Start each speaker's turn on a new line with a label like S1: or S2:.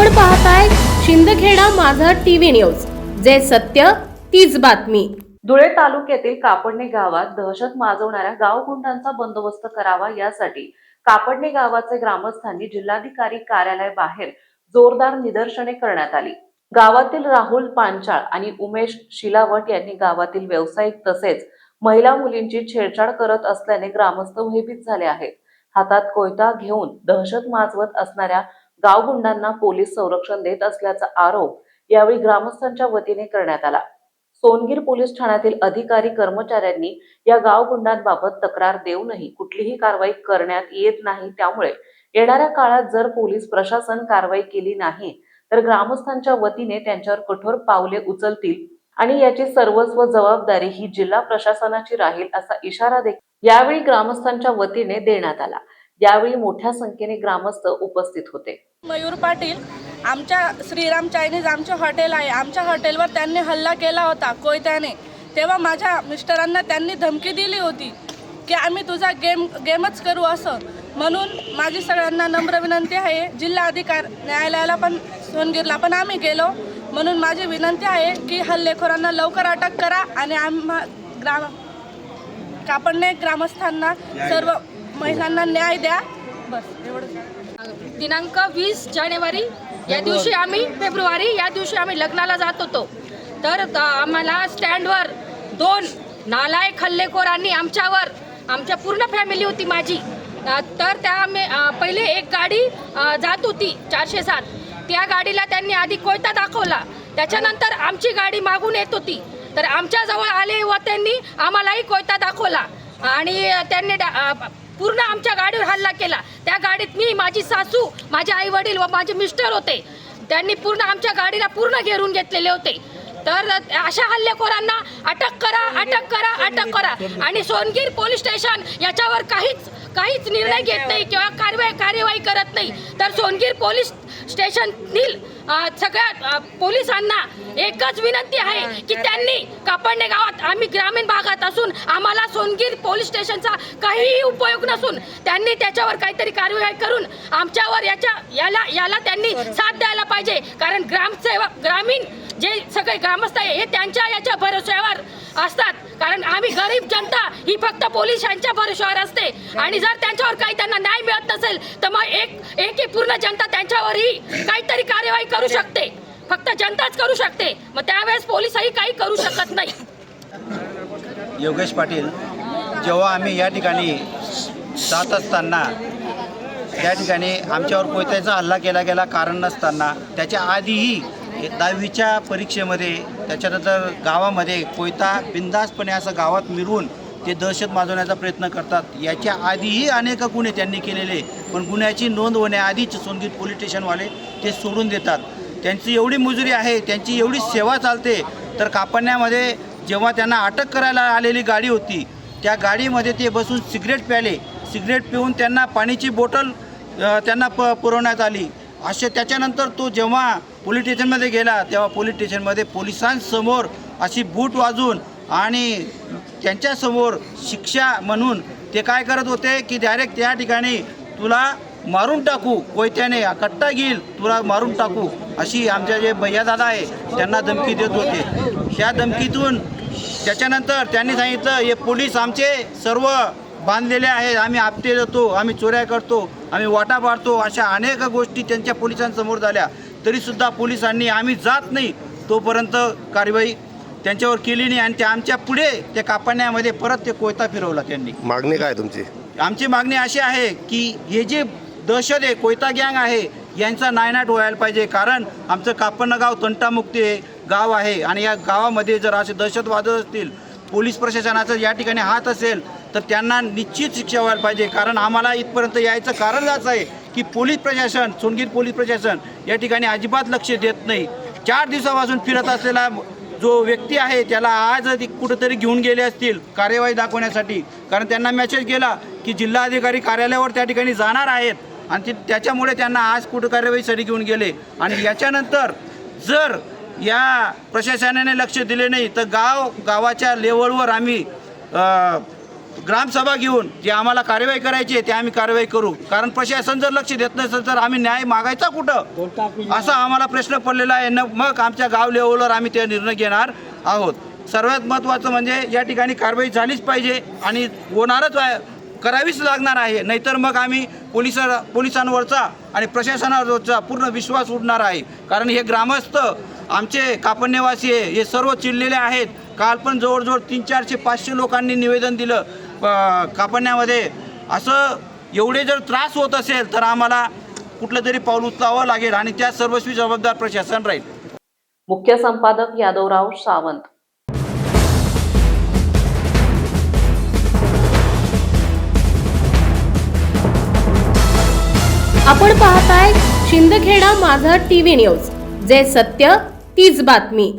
S1: आपण पाहताय शिंदखेडा माझा टीव्ही न्यूज, जे सत्य तीच बातमी।
S2: धुळे तालुक्यातील कापडणे गावात दहशत माजवणाऱ्या गावगुंडांचा बंदोबस्त करावा यासाठी कापडणे गावाचे ग्रामस्थांनी जिल्हाधिकारी कार्यालयाबाहेर जोरदार निदर्शने करण्यात आली। गावातील राहुल पांचाळ आणि उमेश शिलावट यांनी गावातील व्यावसायिक तसेच महिला मुलींची छेडछाड करत असल्याने ग्रामस्थ भयभीत झाले आहेत। हातात कोयता घेऊन दहशत माजवत असणाऱ्या गावगुंडांना पोलीस संरक्षण देत असल्याचा आरोप यावेळी ग्रामस्थांच्या वतीने करण्यात आला। सोनगीर पोलीस ठाण्यातील अधिकारी कर्मचाऱ्यांनी या गावगुंडांबाबत तक्रार देऊनही कुठलीही कारवाई करण्यात येत नाही। त्यामुळे येणाऱ्या काळात जर पोलीस प्रशासन कारवाई केली नाही तर ग्रामस्थांच्या वतीने त्यांच्यावर कठोर पावले उचलतील आणि याची सर्वस्व जबाबदारी ही जिल्हा प्रशासनाची राहील असा इशारा देखील यावेळी ग्रामस्थांच्या वतीने देण्यात आला। यावेळी मोठ्या संख्येने ग्रामस्थ उपस्थित होते।
S3: मयूर पाटील, आमच्या श्रीराम चायनीज आमचे हॉटेल आहे, आमच्या हॉटेलवर त्यांनी हल्ला केला होता कोयत्याने। तेव्हा माझ्या मिस्टरांना त्यांनी धमकी दिली होती की आम्ही तुझा गेमच करू असं। म्हणून माझी सगळ्यांना नम्र विनंती आहे, जिल्हा अधिकारी न्यायालयाला पण सोनगीरला पण आम्ही गेलो, म्हणून माझी विनंती आहे की हल्लेखोरांना लवकर अटक करा आणि कापडणे ग्रामस्थांना सर्व महिलांना न्याय द्या। बस एवढंच।
S4: दिनांक 20 जानेवारी या दिवशी आम्ही लग्नाला जात होतो, तर आम्हाला स्टँडवर 2 नालायक हल्लेखोरांनी आमच्या पूर्ण फॅमिली होती माझी, तर त्या पहिले एक गाडी जात होती 407, त्या गाडीला त्यांनी आधी कोयता दाखवला, त्याच्यानंतर आमची गाडी मागून येत होती, तर आमच्या जवळ आले व त्यांनी आम्हालाही कोयता दाखवला आणि त्यांनी पूर्ण आमच्या गाडीवर हल्ला केला। त्या गाडीत मी, माझी सासू, माझे आई वडील व माझे मिस्टर होते। त्यांनी पूर्ण आमच्या गाडीला पूर्ण घेरून घेतलेले होते। तर अशा हल्लेखोरांना अटक करा आणि सोनगीर पोलीस स्टेशन याच्यावर काहीच निर्णय घेत नाही किंवा कार्यवाही करत नाही, तर सोनगीर पोलीस स्टेशनतील सगळ्या पोलिसांना एकच विनंती आहे की त्यांनी कापडणे गावात, आम्ही ग्रामीण भागात असून आम्हाला सोनगीर पोलीस स्टेशनचा काहीही उपयोग नसून त्यांनी त्याच्यावर काहीतरी कार्यवाही करून आमच्यावर याला त्यांनी साथ द्यायला पाहिजे। कारण ग्रामीण जे सगळे ग्रामस्थ आहे हे त्यांच्या भरोश्यावर असतात, कारण आम्ही गरीब जनता ही फक्त पोलिसांच्या भरोश्यावर असते आणि जर त्यांच्यावर काही त्यांना न्याय मिळत नसेल तर मग एक पूर्ण जनता त्यांच्यावरही काहीतरी कार्यवाही करू शकते, फक्त जनताच करू शकते, मग त्यावेळेस पोलिसही काही करू शकत नाही।
S5: योगेश पाटील, जेव्हा आम्ही या ठिकाणी जात असताना त्या ठिकाणी आमच्यावर कोयत्याचा हल्ला केला गेला कारण नसताना, त्याच्या आधीही 10वीच्या परीक्षेमध्ये त्याच्यानंतर गावामध्ये कोयता बिंदासपणे असं गावात मिरवून ते दहशत माजवण्याचा प्रयत्न करतात। याच्या आधीही अनेक गुन्हे त्यांनी केलेले, पण गुन्ह्याची नोंद होण्याआधीच सोनगीर पोलीस स्टेशनवाले ते सोडून देतात। त्यांची एवढी मजुरी आहे, त्यांची एवढी सेवा चालते, तर कापडण्यामध्ये जेव्हा त्यांना अटक करायला आलेली गाडी होती त्या गाडीमध्ये ते बसून सिगरेट प्याले, सिगरेट पिऊन त्यांना पाण्याची बॉटल त्यांना पुरवण्यात आली। असे त्याच्यानंतर तो जेव्हा पोलीस स्टेशनमध्ये गेला तेव्हा पोलीस स्टेशनमध्ये पोलिसांसमोर अशी बूट वाजून आणि त्यांच्यासमोर शिक्षा म्हणून ते काय करत होते की डायरेक्ट त्या ठिकाणी तुला मारून टाकू, कोयत्याने कट्टा घेईल, तुला मारून टाकू, अशी आमच्या जे भैयादादा आहे त्यांना धमकी देत होते। ह्या धमकीतून त्याच्यानंतर त्यांनी सांगितलं हे पोलीस आमचे सर्व बांधलेले आहेत, आम्ही आपटे देतो, आम्ही चोऱ्या करतो, आम्ही वाटा पाडतो, अशा अनेक गोष्टी त्यांच्या पोलिसांसमोर झाल्या, तरीसुद्धा पोलिसांनी आम्ही जात नाही तोपर्यंत कारवाई त्यांच्यावर केली नाही आणि ते आमच्या पुढे त्या कापडण्यामध्ये परत ते कोयता फिरवला त्यांनी।
S6: मागणी काय तुमची?
S5: आमची मागणी अशी आहे की हे जे दहशत आहे, कोयता गँग आहे, यांचा नायनाट व्हायला पाहिजे, कारण आमचं कापडणं गाव तंटामुक्त गाव आहे आणि या गावामध्ये जर असे दहशतवाद असतील, पोलीस प्रशासनाचा या ठिकाणी हात असेल तर त्यांना निश्चित शिक्षा व्हायला पाहिजे। कारण आम्हाला इथपर्यंत यायचं कारण असं आहे की पोलीस प्रशासन, सोनगीर पोलीस प्रशासन या ठिकाणी अजिबात लक्ष देत नाही। 4 दिवसापासून फिरत असलेला जो व्यक्ती आहे त्याला आज कुठंतरी घेऊन गेले असतील कार्यवाही दाखवण्यासाठी, कारण त्यांना मेसेज गेला की जिल्हाधिकारी कार्यालयावर त्या ठिकाणी जाणार आहेत आणि त्याच्यामुळे त्यांना आज कुठं कार्यवाहीसाठी घेऊन गेले। आणि याच्यानंतर जर या प्रशासनाने लक्ष दिले नाही तर गावाच्या लेवलवर आम्ही ग्रामसभा घेऊन जे आम्हाला कार्यवाही करायची आहे ते आम्ही कार्यवाही करू. कारण प्रशासन जर लक्ष देत नसेल तर आम्ही न्याय मागायचा कुठं, असा आम्हाला प्रश्न पडलेला आहे. मग आमच्या गाव लेवलवर आम्ही ते निर्णय घेणार आहोत. सर्वात महत्त्वाचं म्हणजे या ठिकाणी कारवाई झालीच पाहिजे आणि होणारच करावीच लागणार आहे. नाहीतर मग आम्ही पोलिसांवरचा आणि प्रशासनावरचा पूर्ण विश्वास उडणार आहे. कारण हे ग्रामस्थ आमचे कापडनेवासी आहे, हे सर्व चिडलेले आहेत. काल पण जवळजवळ 300-400-500 लोकांनी निवेदन दिलं कापडण्यामध्ये. असं एवढे जर त्रास होत असेल तर आम्हाला कुठलं तरी पाऊल उचलावं लागेल आणि त्या सर्वस्वी जबाबदार प्रशासन राहील.
S2: मुख्य संपादक यादवराव सावंत.
S1: आपण पाहताय शिंदखेडा माझा टीव्ही न्यूज, जे सत्य तीच बातमी.